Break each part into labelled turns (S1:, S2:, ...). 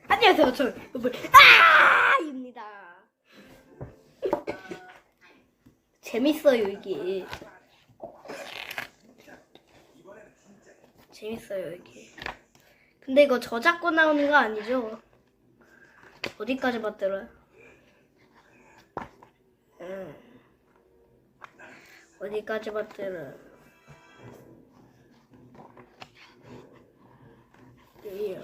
S1: 안녕하세요. 저 입니다. 재밌어요 이게. 재밌어요 이게. 근데 이거 저작권 나오는 거 아니죠? 어디까지 봤더라? 어디까지 봤더라? 여기요.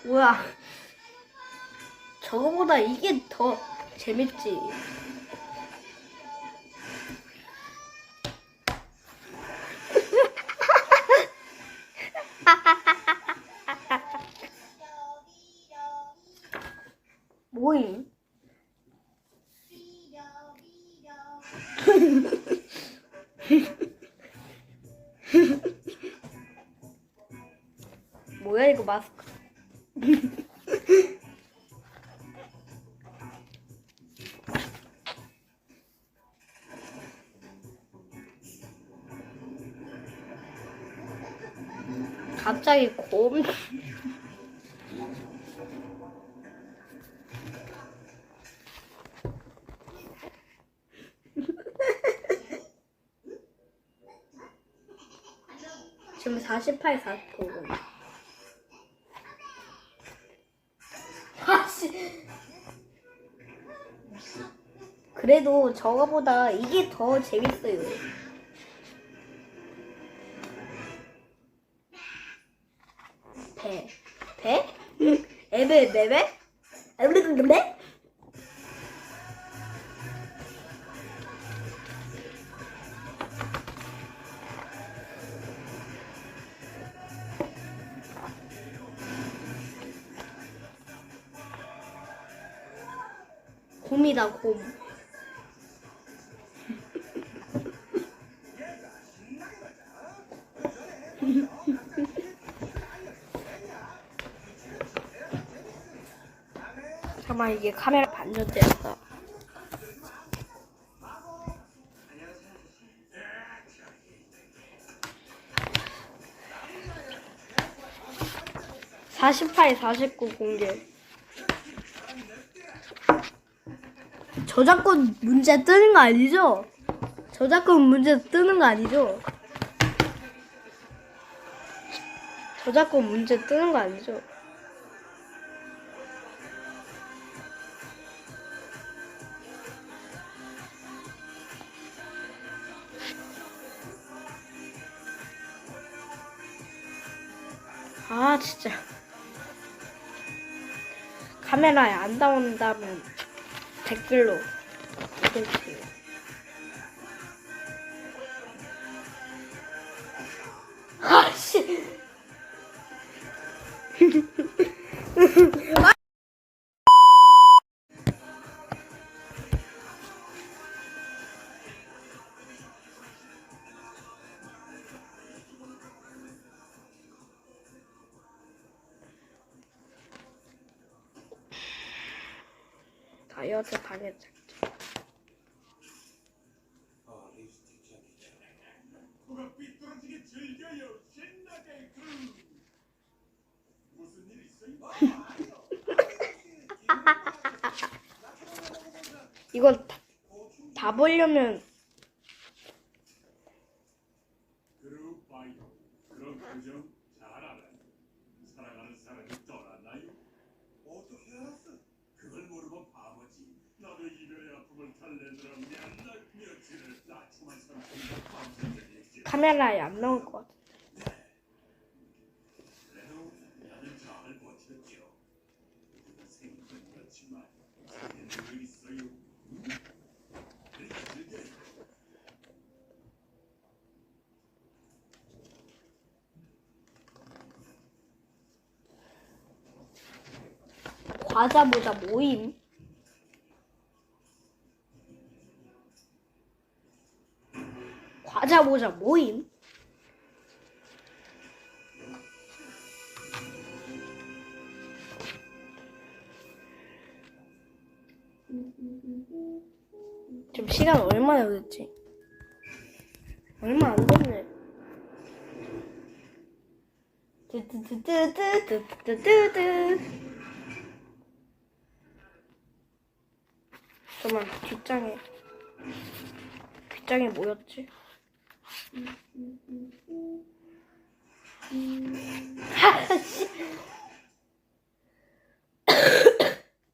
S1: 뭐야? 저거보다 이게 더 재밌지. 뭐임? 뭐야 이거 마스크? 갑자기 곰. 지금 48, 49. 아씨. 그래도 저거보다 이게 더 재밌어요. 배? 에베? 에베? 곰이다 곰. 잠깐만 이게 카메라 반전됐어. (48, 49) 공개. 저작권 문제 뜨는 거 아니죠? 저작권 문제 뜨는 거 아니죠? 저작권 문제 뜨는 거 아니죠? 아 진짜 카메라에 안 나온다면 댓글로 해주세요. 아씨. 다이어트 방해 작전. 이건 다 보려면 카메라에 안 나올 것 같아. 과자 모자 모임. 과자 모자 모임. 지금 시간 얼마나 됐지? 얼마 안 됐네. 뜨뜨뜨뜨뜨뜨뜨뜨. 잠깐만, 뒷장에 뭐였지?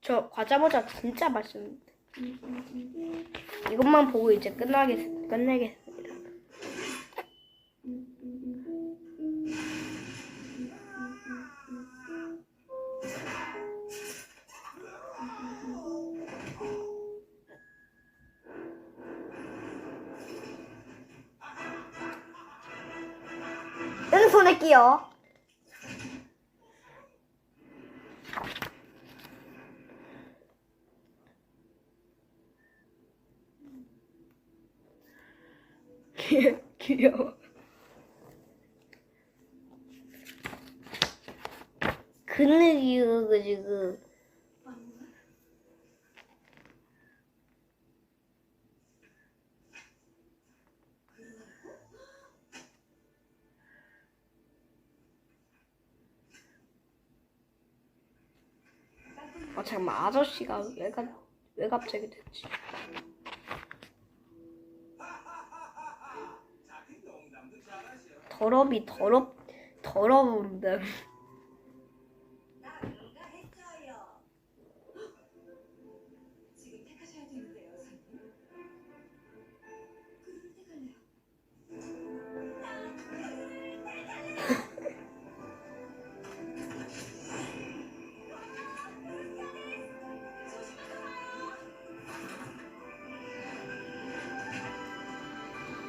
S1: 저 과자 모자 진짜 맛있는데. 이것만 보고 이제 끝내겠습니다. 응, 손에 끼요. 귀여워. 그늘이어가지고. 잠깐만, 아저씨가 왜 갑자기 됐지? 더러운데.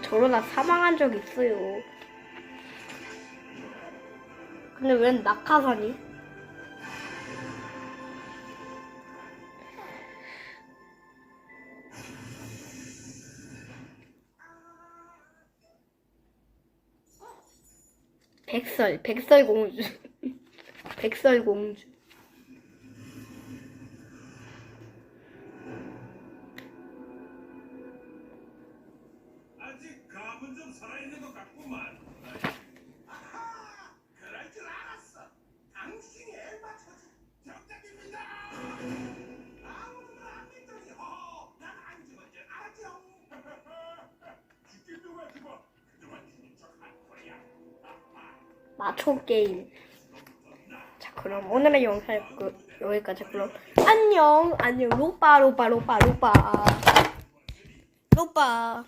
S1: 저러다 사망한 적 있어요. 근데 웬 낙하산이? 백설공주. 백설공주.
S2: 아직 감은 좀 살아있는 것 같구만. 아하! 그럴 줄 알았어. 당신이 맞춰준 정답입니다. 아무도 안 믿더니 난안 죽은 줄 알았죠. 죽긴 누가 죽어. 그동안 죽은 척한 거야.
S1: 마초 게임. 자, 그럼 오늘의 영상 여기까지. 그럼 안녕. 로빠.